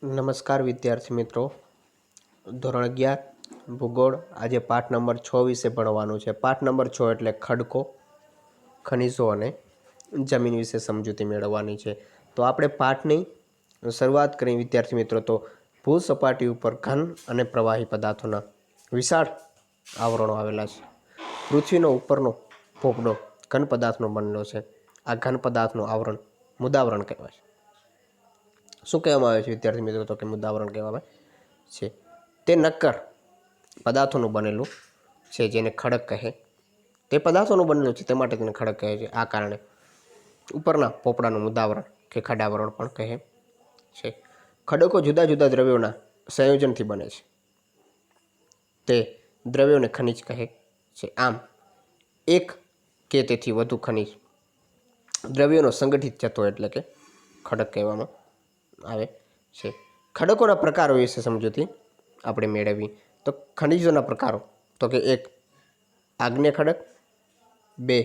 નમસ્કાર વિદ્યાર્થી મિત્રો, ધોરણ 11 ભૂગોળ. આજે પાઠ નંબર 6 વિશે ભણવાનું છે. પાઠ નંબર 6 એટલે ખડકો, ખનિજો અને જમીન વિશે સમજૂતી મેળવવાની છે. તો આપણે પાઠની શરૂઆત કરી વિદ્યાર્થી મિત્રો. તો ભૂ સપાટી ઉપર ઘન અને પ્રવાહી પદાર્થોના વિશાળ આવરણો આવેલા છે. પૃથ્વીનો ઉપરનો પોપડો ઘન પદાર્થનો બનેલો છે. આ ઘન પદાર્થનું આવરણ મુદાવરણ કહેવાય છે. શું કહેવામાં આવે છે વિદ્યાર્થી મિત્રો? તો કે મુદાવરણ કહેવામાં છે. તે નક્કર પદાર્થોનું બનેલું છે જેને ખડક કહે. તે પદાર્થોનું બનેલું છે તે માટે તેને ખડક કહે છે. આ કારણે ઉપરના પોપડાનું મુદાવરણ કે ખડાવરણ પણ કહે છે. ખડકો જુદા જુદા દ્રવ્યોના સંયોજનથી બને છે. તે દ્રવ્યોને ખનિજ કહે છે. આમ એક કે તેથી વધુ ખનિજ દ્રવ્યોનો સંગઠિત જથ્થો એટલે કે ખડક કહેવામાં આવે છે. ખડકોના પ્રકારો વિશે સમજૂતી આપણે મેળવી. તો ખનિજોના પ્રકારો તો કે 1 આગ્નેય ખડક, 2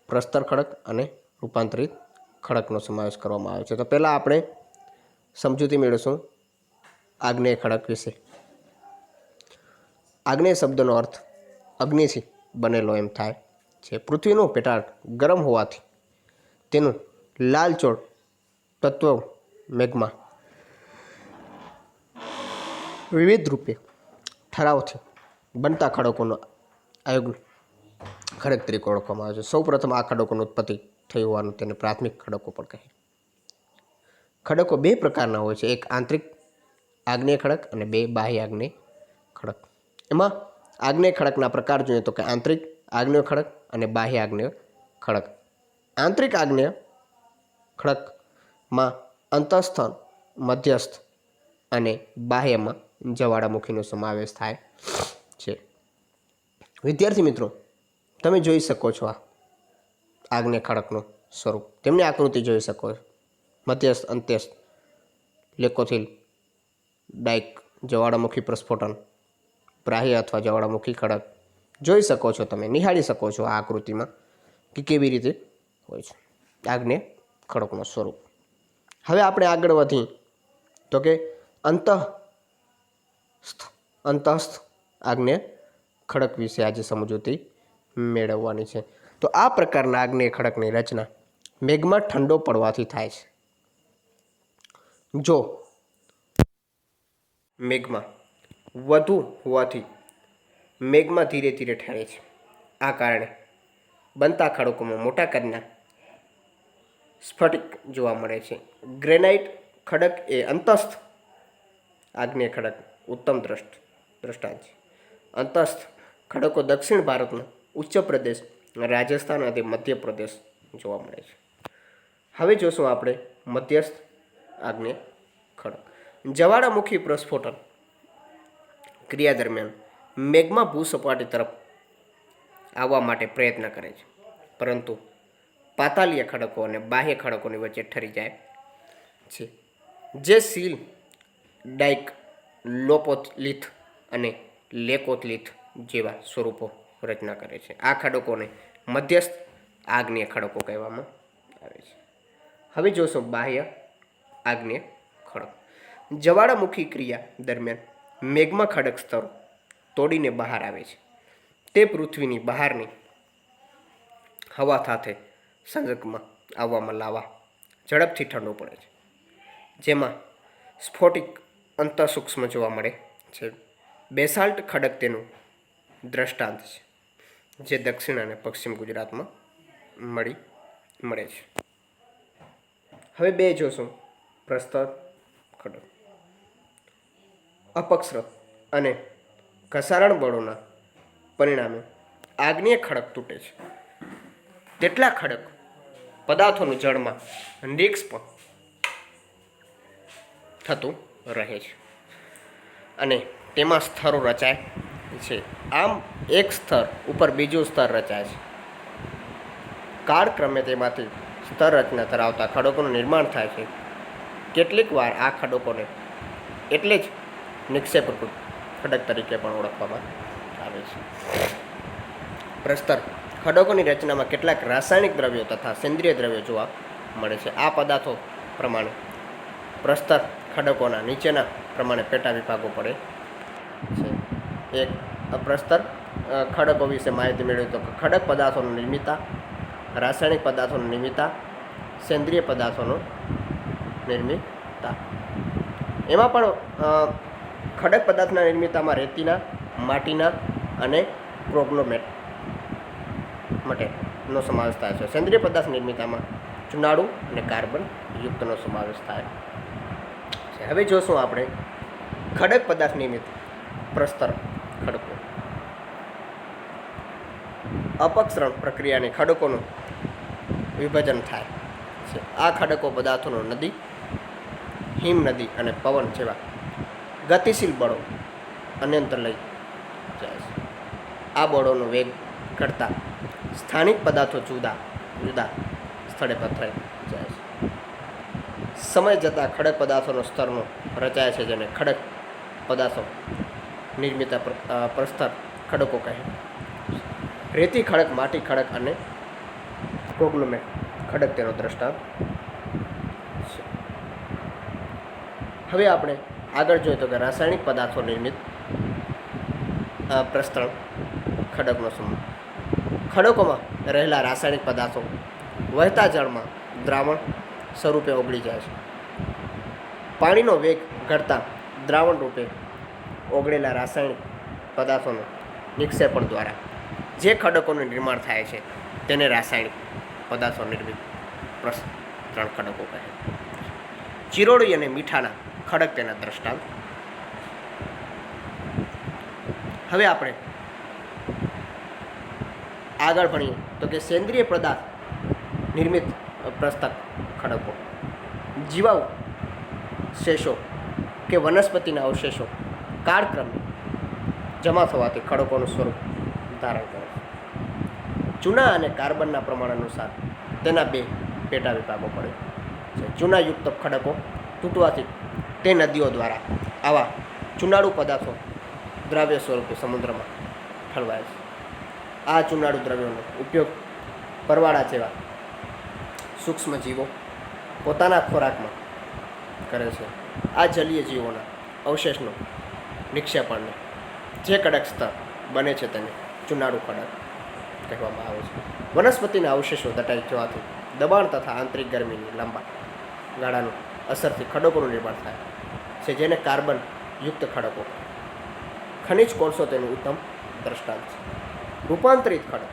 પ્રસ્તર ખડક અને રૂપાંતરિત ખડકનો સમાવેશ કરવામાં આવે છે. તો પહેલાં આપણે સમજૂતી મેળવીશું આગ્નેય ખડક વિશે. આગ્નેય શબ્દનો અર્થ અગ્નિથી બનેલો એમ થાય છે. પૃથ્વીનું પેટાળ ગરમ હોવાથી તેનું લાલચોળ તત્વ મેઘમાં વિવિધ રૂપે ઠરાવથી બનતા ખડકોનો આયોગ ખડક તરીકે ઓળખવામાં આવે છે. સૌ પ્રથમ આ ખડકોની ઉત્પત્તિ થઈ હોવાનું તેને પ્રાથમિક ખડકો પણ કહે. ખડકો 2 પ્રકારના હોય છે. એક આંતરિક આગ્નેય ખડક અને 2 બાહ્ય આગ્નેય ખડક. એમાં આગ્નેય ખડકના પ્રકાર જોઈએ તો કે આંતરિક આગ્નેય ખડક અને બાહ્ય આગ્નેય ખડક. આંતરિક આગ્નેય ખડકમાં અંતઃસ્થ, મધ્યસ્થ અને બાહ્યમાં જ્વાળામુખીનો સમાવેશ થાય છે. વિદ્યાર્થી મિત્રો, તમે જોઈ શકો છો આ આગ્નેય ખડકનું સ્વરૂપ. તેમની આકૃતિ જોઈ શકો છો. મધ્યસ્થ, અંત્યસ્થ, લેકોથિલ, ડાઇક, જ્વાળામુખી પ્રસ્ફોટન, બાહ્ય અથવા જ્વાળામુખી ખડક જોઈ શકો છો. તમે નિહાળી શકો છો આ આકૃતિમાં કે કેવી રીતે હોય છે આગ્નેય ખડકનું સ્વરૂપ. હવે આપણે આગળ વધી તો કે અંતઃસ્થ આગ્નેય ખડક વિશે આજે સમજૂતી મેળવવાની છે. તો આ પ્રકારના આગ્નેય ખડકની રચના મેઘમાં ઠંડો પડવાથી થાય છે. જો મેઘમાં વધુ હોવાથી મેઘમાં ધીરે ધીરે ઠરે છે. આ કારણે બનતા ખડકોમાં મોટા કદના સ્ફટિક જોવા મળે છે. ગ્રેનાઇટ ખડક એ અંતઃસ્થ આગ્નેય ખડક ઉત્તમ દ્રષ્ટાંત છે. અંતઃસ્થ ખડકો દક્ષિણ ભારતનો ઉચ્ચ પ્રદેશ, રાજસ્થાન અને મધ્યપ્રદેશ જોવા મળે છે. હવે જોશું આપણે મધ્યસ્થ આગ્નેય ખડક. જ્વાળામુખી પ્રસ્ફોટન ક્રિયા દરમિયાન મેઘમાં ભૂસપાટી તરફ આવવા માટે પ્રયત્ન કરે છે, પરંતુ પાતાલીય ખડકો અને બાહ્ય ખડકોની વચ્ચે ઠરી જાય છે, જે સીલ, ડાઇક, લોપોલિથ અને લેકોથલિથ જેવા સ્વરૂપો રચના કરે છે. આ ખડકોને મધ્યસ્થ આગ્નેય ખડકો કહેવામાં આવે છે. હવે જોશું બાહ્ય આગ્નેય ખડક. જ્વાળામુખી ક્રિયા દરમિયાન મેઘમાં ખડક સ્તરો તોડીને બહાર આવે છે. તે પૃથ્વીની બહારની હવા સાથે સંપર્કમાં આવવામાં લાવા ઝડપથી ઠંડો પડે છે, જેમાં સ્ફોટિક અંતઃસૂક્ષ્મ જોવા મળે છે. બેસાલ્ટ ખડક તેનું દ્રષ્ટાંત છે, જે દક્ષિણ અને પશ્ચિમ ગુજરાતમાં મળે છે. હવે 2 જોશું પ્રસ્તર ખડક. અપક્ષરત અને ઘસારણ બળોના પરિણામે આગ્નેય ખડક તૂટે છે. તેટલા ખડક પદાર્થોનું જળમાં નિક્ષેપણ થતું રહે છે અને તેમાં સ્તરો રચાય છે. આમ એક સ્તર ઉપર બીજું સ્તર રચાય છે. કાળક્રમે તેમાંથી સ્તર રચના ધરાવતા ખડકોનું નિર્માણ થાય છે. કેટલીક વાર આ ખડકોને એટલે જ નિક્ષેપકૃત ખડક તરીકે પણ ઓળખવામાં આવે છે. પ્રસ્તર ખડકોની રચનામાં કેટલાક રાસાયણિક દ્રવ્યો તથા સેન્દ્રિય દ્રવ્યો જોવા મળે છે. આ પદાર્થો પ્રમાણે પ્રસ્તર ખડકોના નીચેના પ્રમાણે પેટા વિભાગો પડે છે. એક પ્રસ્તર ખડકો વિશે માહિતી મેળવી તો ખડક પદાર્થોની નિર્મિતા, રાસાયણિક પદાર્થોની નિર્મિતા, સેન્દ્રિય પદાર્થોનું નિર્મિતા. એમાં પણ ખડક પદાર્થના નિર્મિતામાં રેતીના, માટીના અને પ્રોગ્લોમેટ મટેનો સમાવેશ થાય છે. સેન્દ્રિય પદાર્થ નિર્મિતામાં ચુનાળુ અને કાર્બન યુક્તનો સમાવેશ થાય છે. હવે જોશું આપણે ખડક પદાર્થ નિર્મિત પ્રસ્તર ખડકો. અપક્ષરણ પ્રક્રિયાની ખડકોનું વિભાજન થાય છે. આ ખડકો પદાર્થોનો નદી, હિમ નદી અને પવન જેવા ગતિશીલ બળો અન્યંત્ર લઈ જાય છે. આ બળોનો વેગ કરતાં સ્થાનિક પદાર્થો જુદા જુદા સ્થળે પથરાઈ જાય છે. સમય જતાં ખડક પદાર્થોનો સ્તરનો રચાય છે, જેને ખડક પદાર્થો નિર્મિતા પ્રસ્તર ખડકો કહે. રેતી ખડક, માટી ખડક અને પ્રોગ્લોમેટ ખડક તેનો દ્રષ્ટાંત છે. હવે આપણે આગળ જોઈએ તો કે રાસાયણિક પદાર્થો નિર્મિત પ્રસ્તરણ ખડકનો સમૂહ. ખડકોમાં રહેલા રાસાયણિક પદાર્થો વહેતા જળમાં દ્રાવણ સ્વરૂપે ઓગળી જાય છે. પાણીનો વેગ ઘટતા દ્રાવણ રૂપે ઓગળેલા રાસાયણિક પદાર્થોનું નિક્ષેપણ દ્વારા જે ખડકોનું નિર્માણ થાય છે તેને રાસાયણિક પદાર્થો નિર્મિત પ્રસ્તરણ ખડકો કહે. ચિરોડી અને મીઠાના ખડક તેના દ્રષ્ટાંત. હવે આપણે આગળ ભણીએ તો કે સેન્દ્રિય પદાર્થ નિર્મિત પ્રસ્તર ખડકો. જીવાવશેષો કે વનસ્પતિના અવશેષો કાળક્રમે જમા થવાથી ખડકોનું સ્વરૂપ ધારણ કરે છે. ચૂના અને કાર્બનના પ્રમાણ અનુસાર તેના બે પેટા વિભાગો પડે છે. ચૂનાયુક્ત ખડકો તૂટવાથી તે નદીઓ દ્વારા આવા ચૂનાળુ પદાર્થો દ્રવ્ય સ્વરૂપે સમુદ્રમાં ઠલવાય છે. આ ચૂનાળુ દ્રવ્યોનો ઉપયોગ પરવાળા જેવા સૂક્ષ્મ જીવો પોતાના ખોરાકમાં કરે છે. આ જલીય જીવોના અવશેષનો નિક્ષેપણને જે કડક સ્તર બને છે તેને ચૂનાળુ ખડક કહેવામાં આવે છે. વનસ્પતિના અવશેષો દટાઈ જવાથી દબાણ તથા આંતરિક ગરમીની લાંબા ગાળાનું અસરથી ખડકોનું નિર્માણ થાય છે, જેને કાર્બન યુક્ત ખડકો. ખનિજ કોલસો તેનું ઉત્તમ દ્રષ્ટાંત છે. રૂપાંતરિત ખડક.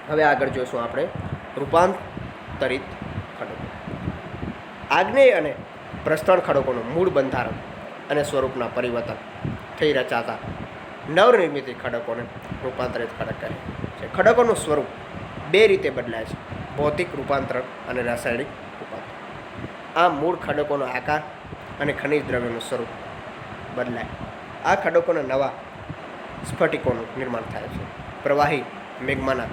હવે આગળ જોઈશું આપણે રૂપાંતરિત ખડકો. આગ્નેય અને પ્રસ્તરણ ખડકોનું મૂળ બંધારણ અને સ્વરૂપના પરિવર્તન થઈ રચાતા નવનિર્મિત ખડકોને રૂપાંતરિત ખડક કહે છે. ખડકોનું સ્વરૂપ બે રીતે બદલાય છે: ભૌતિક રૂપાંતરણ અને રાસાયણિક રૂપાંતરણ. આ મૂળ ખડકોનો આકાર અને ખનિજ દ્રવ્યનું સ્વરૂપ બદલાય. આ ખડકોના નવા સ્ફટિકોનું નિર્માણ થાય છે. પ્રવાહી મેગ્માના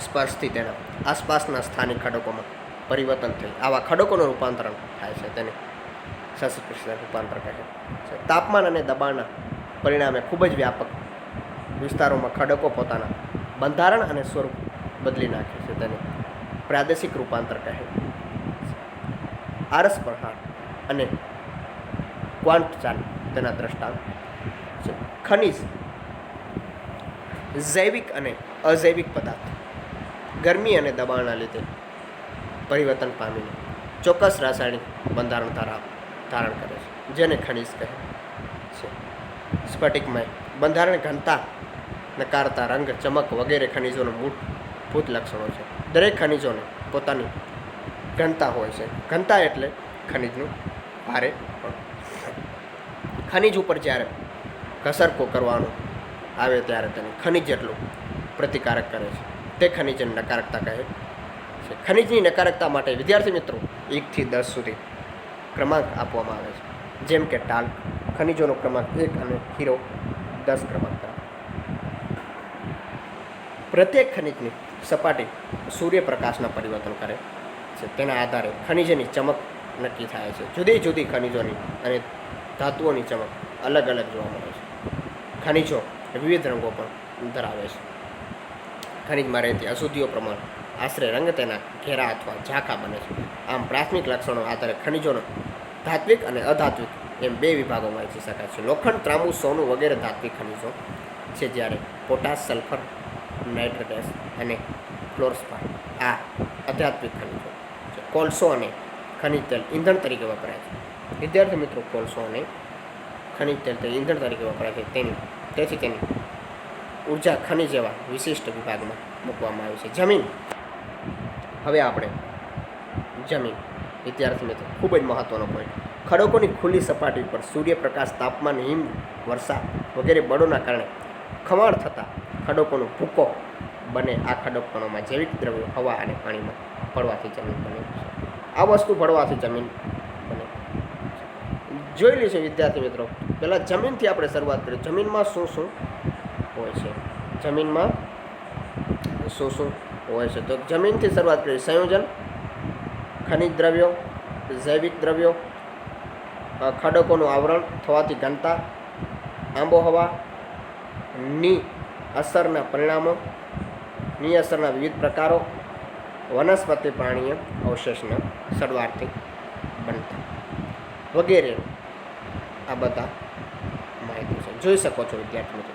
સ્પર્શથી તેના આસપાસના સ્થાનિક ખડકોમાં પરિવર્તન થઈ આવા ખડકોનું રૂપાંતરણ થાય છે, તેને સસ્પેન્શન રૂપાંતર કહે છે. તાપમાન અને દબાણના પરિણામે ખૂબ જ વ્યાપક વિસ્તારોમાં ખડકો પોતાના બંધારણ અને સ્વરૂપ બદલી નાખે છે, તેને પ્રાદેશિક રૂપાંતર કહે છે. આરસ પ્રહાર અને ક્વાંટ ચાલ તેના દ્રષ્ટાંત છે. ખનિજ, જૈવિક અને અજૈવિક પદાર્થ ગરમી અને દબાણના લીધે પરિવર્તન પામીને ચોક્કસ રાસાયણિક બંધારણ ધારણ કરે છે, જેને ખનિજ કહે છે. સ્ફટિકમય બંધારણ, ઘનતા, નકારતા, રંગ, ચમક વગેરે ખનિજોના મૂળભૂત લક્ષણો છે. દરેક ખનિજોને પોતાની ઘનતા હોય છે. ઘનતા એટલે ખનિજનું ભારે પણ. ખનિજ ઉપર જ્યારે ઘસરકો કરવાનું આવે ત્યારે તેને ખનિજ જેટલું પ્રતિકારક કરે છે, તે ખનિજની નકારકતા કહે છે. ખનિજની નકારકતા માટે વિદ્યાર્થી મિત્રો 1 થી 10 સુધી ક્રમાંક આપવામાં આવે છે, જેમ કે ટાલ ખનિજોનો ક્રમાંક 1 અને હીરો 10 ક્રમાંક. પ્રત્યેક ખનિજની સપાટી સૂર્યપ્રકાશના પરિવર્તન કરે છે. તેના આધારે ખનિજની ચમક નક્કી થાય છે. જુદી જુદી ખનિજોની અને ધાતુઓની ચમક અલગ અલગ જોવા મળે છે. ખનિજો વિવિધ રંગો પણ ધરાવે છે. ખનિજમાં રહેતી અશુદ્ધિઓ પ્રમાણ આશરે રંગ તેના ઘેરા અથવા ઝાંખા બને છે. આમ પ્રાથમિક લક્ષણો આધારે ખનિજોનો ધાત્વિક અને અધાત્વિક એમ બે વિભાગોમાં વહેંચી શકાય છે. લોખંડ, ત્રાંબુ, સોનું વગેરે ધાત્વિક ખનિજો છે, જ્યારે પોટાશ, સલ્ફર, નાઇટ્રસ અને ફ્લોરસ્પાર આ આધ્યાત્મિક ખનિજો છે. કોલસો અને ખનિજ તેલ ઈંધણ તરીકે વપરાય છે. વિદ્યાર્થી મિત્રો, કોલસો અને ખનિજ તેલ તે ઈંધણ તરીકે વપરાય છે. તેથી તેની ઉર્જા ખનિજ જેવા વિશિષ્ટ વિભાગમાં મૂકવામાં આવી છે. જમીન. હવે આપણે જમીન, વિદ્યાર્થી મિત્રો, ખૂબ જ મહત્વનો પોઈન્ટ. ખડકોની ખુલ્લી સપાટી પર સૂર્યપ્રકાશ, તાપમાન, હિમ વર્ષા વગેરે બળોના કારણે ખવાણ થતાં ખડકોનો ભૂકો બને. આ ખડકોમાં જૈવિક દ્રવ્યો હવા અને પાણીમાં ભળવાથી જમીન બને છે. આ વસ્તુ ભળવાથી જમીન બને. જોઈ લઈશું વિદ્યાર્થી મિત્રો. પહેલાં જમીનથી આપણે શરૂઆત કરીએ. જમીનમાં શું શું હોય છે? જમીનમાં શું શું હોય છે? તો જમીનથી શરૂઆત કરીએ. સંયોજન, ખનિજ દ્રવ્યો, જૈવિક દ્રવ્યો, ખડકોનું આવરણ થવાથી ઘનતા, આબોહવાની અસરના પરિણામો, ની અસરના વિવિધ પ્રકારો, વનસ્પતિ પ્રાણીય અવશેષના સળવારથી બનતા વગેરે. આ બધા માહિતી છે, જોઈ શકો છો વિદ્યાર્થી મિત્રો.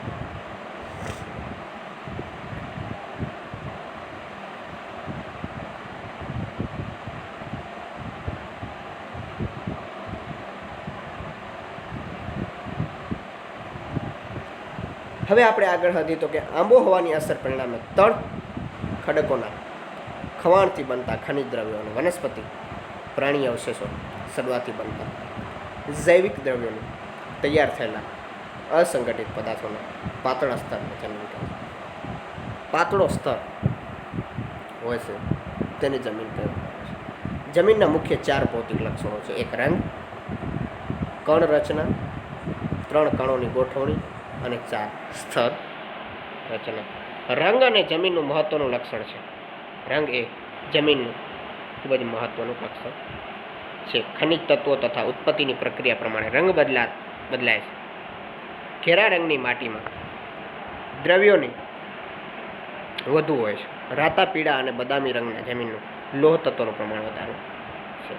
હવે આપણે આગળ હતી તો કે આબોહવાની અસર પરિણામે તળ ખડકોના ખવાણથી બનતા ખનિજ દ્રવ્યો અને વનસ્પતિ પ્રાણીય અવશેષો સડવાથી બનતા જૈવિક દ્રવ્યોનું તૈયાર થયેલા અસંગઠિત પદાર્થોના પાતળા સ્તરને જમીન કહે છે. પાતળો સ્તર હોય છે તેને જમીન કહેવામાં આવે છે. જમીનના મુખ્ય 4 ભૌતિક લક્ષણો છે. 1 રંગ, કણ રચના, 3 કણોની ગોઠવણી અને 4 સ્તર રચના. રંગ અને જમીનનું મહત્વનું લક્ષણ છે. રંગ એ જમીનનું ખૂબ જ મહત્વનું લક્ષણ છે. ખનિજ તત્વો તથા ઉત્પત્તિની પ્રક્રિયા પ્રમાણે રંગ બદલાય છે. ઘેરા રંગની માટીમાં દ્રવ્યોની વધુ હોય છે. રાતા પીળા અને બદામી રંગના જમીનનું લોહ તત્વોનું પ્રમાણ વધારે છે.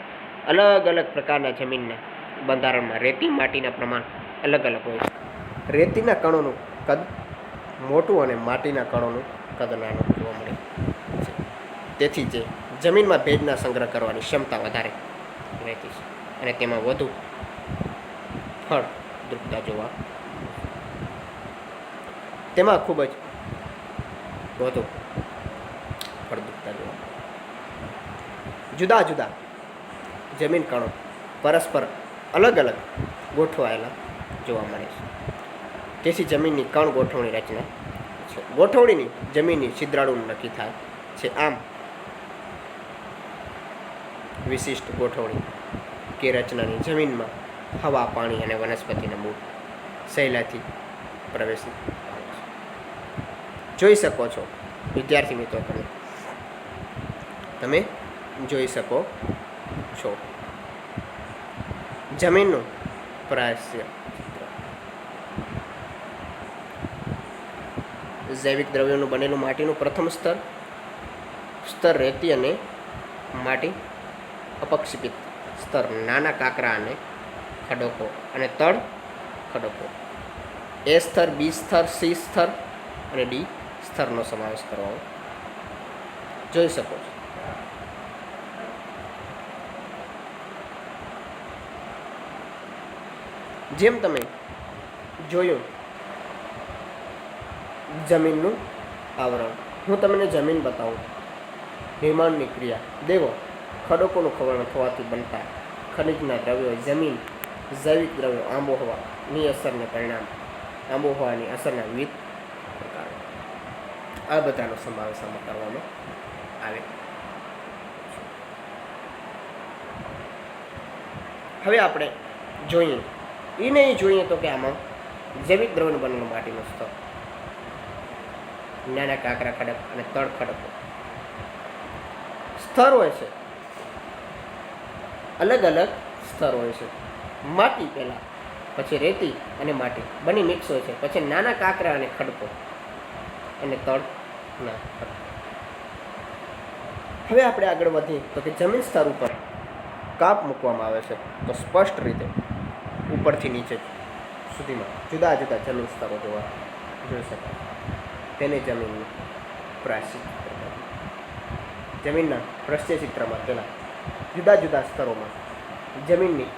અલગ અલગ પ્રકારના જમીનના બંધારણમાં રેતી માટીના પ્રમાણ અલગ અલગ હોય છે. રેતીના કણોનું કદ મોટું અને માટીના કણોનું કદ નાનું જોવા મળે છે. તેથી જે જમીનમાં ભેજના સંગ્રહ કરવાની ક્ષમતા વધારે રહેતી છે અને તેમાં વધુ ફળદ્રુપતા જોવા, તેમાં ખૂબ જ વધુ ફળદ્રુપતા જોવા. જુદા જુદા જમીન કણો પરસ્પર અલગ અલગ ગોઠવાયેલા જોવા મળે છે. તેથી જમીનની કણ ગોઠવણી રચના છે. ગોઠવણીની જમીનની છિદ્રાળુનું નક્કી થાય છે. આમ વિશિષ્ટ ગોઠવણી કે રચનાની જમીનમાં હવા, પાણી અને વનસ્પતિના મૂળ સહેલાઈથી પ્રવેશી જોઈ શકો છો વિદ્યાર્થી મિત્રો. તમે જોઈ શકો છો જમીનનું પ્રાયશ્ય. જૈવિક દ્રવ્યોનું બનેલું માટીનું પ્રથમ સ્તર રેતી અને માટી, અપક્ષિપિત સ્તર નાના કાંકરા અને ખડકો અને તળ ખડકો. એ સ્તર, બી સ્તર, સી સ્તર અને ડી સ્તરનો સમાવેશ કરવાનો જોઈ શકો છો. જેમ તમે જોયું જમીનનું આવરણ, હું તમને જમીન બતાવું. નિર્માણની ક્રિયા દેવો ખડકોનું ખવણ થવાથી બનતા ખનિજના દ્રવ્યો, જમીન, જૈવિક દ્રવ્યો, આબોહવાની અસરને પરિણામ, આબોહવાની અસરના વિવિધ પ્રકારો, આ બધાનો સમાવેશ આમાં કરવામાં આવે. હવે આપણે જોઈએ એ નહીં જોઈએ તો કે આમાં જૈવિક દ્રવ્યનું બનેલું માટીનું સ્તર, નાના કાંકરા ખડક અને તળ ખડકો સ્તર હોય છે. અલગ અલગ સ્તર હોય છે. માટી પહેલાં, પછી રેતી અને માટી બંને મિક્સ હોય છે. પછી નાના કાંકરા અને ખડકો અને તળના ખડકો. હવે આપણે આગળ વધીએ તો કે જમીન સ્તર ઉપર કાપ મૂકવામાં આવે છે તો સ્પષ્ટ રીતે ઉપરથી નીચે સુધીમાં જુદા જુદા જમીન સ્તરો જોઈ શકાય. તેને જમીનનું પ્રાચ્ય ચિત્ર, જમીનના પ્રશ્ય ચિત્રમાં તેના જુદા જુદા સ્તરોમાં જમીનની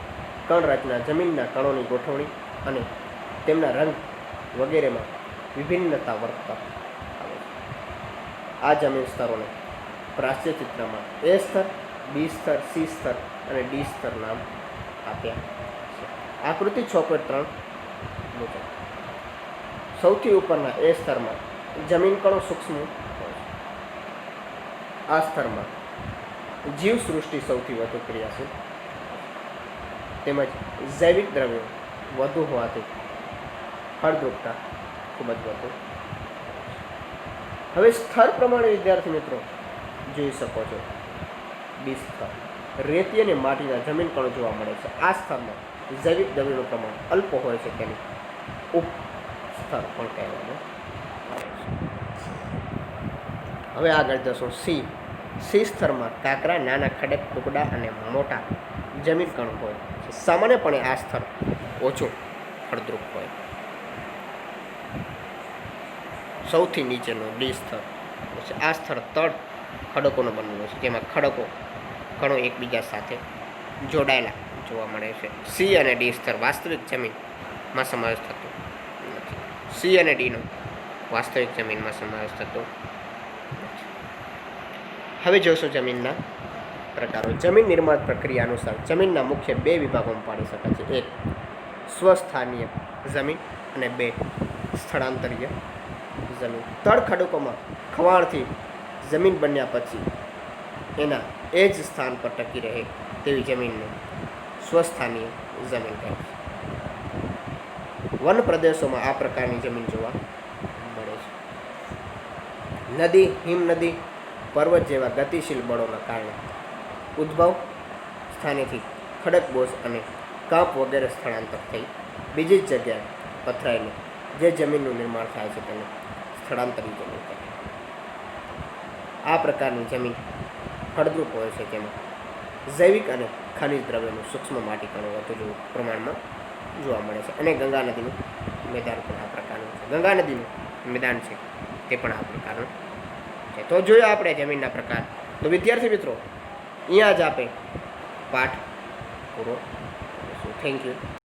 કણ રચના, જમીનના કણોની ગોઠવણી અને તેમના રંગ વગેરેમાં વિભિન્નતા વર્તતા આવે છે. આ જમીન સ્તરોને પ્રાચ્ય ચિત્રમાં એ સ્તર, બી સ્તર, સી સ્તર અને ડી સ્તર નામ આપ્યા છે. આકૃતિ 6.3 મુજબ સૌથી ઉપરના એ સ્તરમાં જમીન કણો સૂક્ષ્મ હોય છે. આ સ્તરમાં જીવસૃષ્ટિ સૌથી વધુ ક્રિયાશીલ તેમજ જૈવિક દ્રવ્યો વધુ હોવાથી ફળદ્રુપતા ખૂબ જ વધુ. હવે સ્તર પ્રમાણે વિદ્યાર્થી મિત્રો જોઈ શકો છો. બી સ્તર રેતી અને માટીના જમીન કણો જોવા મળે છે. આ સ્તરમાં જૈવિક દ્રવ્યોનું પ્રમાણ અલ્પ હોય છે, તેની ઉપ સ્તર પણ કહેવામાં આવે છે. હવે આગળ જશો સી. સી સ્તરમાં કાંકરા, નાના ખડક ટુકડા અને મોટા જમીન કણો હોય છે. સામાન્યપણે આ સ્તર ઓછું ફળદ્રુપ હોય. સૌથી નીચેનો ડી સ્તર છે. આ સ્તર તળ ખડકોનો બનેલો છે, જેમાં ખડકો કણો એકબીજા સાથે જોડાયેલા જોવા મળે છે. સી અને ડી સ્તર વાસ્તવિક જમીનમાં સમાવેશ થતો નથી. સી અને ડીનો વાસ્તવિક જમીનમાં સમાવેશ થતો નથી. હવે જોશો જમીનના પ્રકારો. જમીન નિર્માણ પ્રક્રિયા અનુસાર જમીનના મુખ્ય બે વિભાગોમાં પાડી શકાય છે. એક સ્વસ્થાનીય જમીન અને બે સ્થળાંતરીય જમીન. તળ ખડકોમાં ખવાણથી જમીન બન્યા પછી એના એ જ સ્થાન પર ટકી રહે તેવી જમીનને સ્વસ્થાનીય જમીન કહે છે. વન પ્રદેશોમાં આ પ્રકારની જમીન જોવા મળે છે. નદી, હિમનદી, પર્વત જેવા ગતિશીલ બળોના કારણે ઉદ્ભવ સ્થાનેથી ખડકબોજ અને કાંપ વગેરે સ્થળાંતર થઈ બીજી જ જગ્યાએ પથરાયેલી જે જમીનનું નિર્માણ થાય છે તેને સ્થળાંતરિત જમીન કહે. આ પ્રકારની જમીન ફળદ્રુપ હોય છે, તેમાં જૈવિક અને ખનિજ દ્રવ્યોનું સૂક્ષ્મ માટી કણો વધુ પ્રમાણમાં જોવા મળે છે. અને ગંગા નદીનું મેદાન પણ આ પ્રકારનું છે. ગંગા નદીનું મેદાન છે તે પણ આ પ્રકારનું છે. તો જોયો આપણે જમીનના પ્રકાર. તો વિદ્યાર્થી મિત્રો, અહીંયા જ આપણે પાઠ પૂરો. Thank you.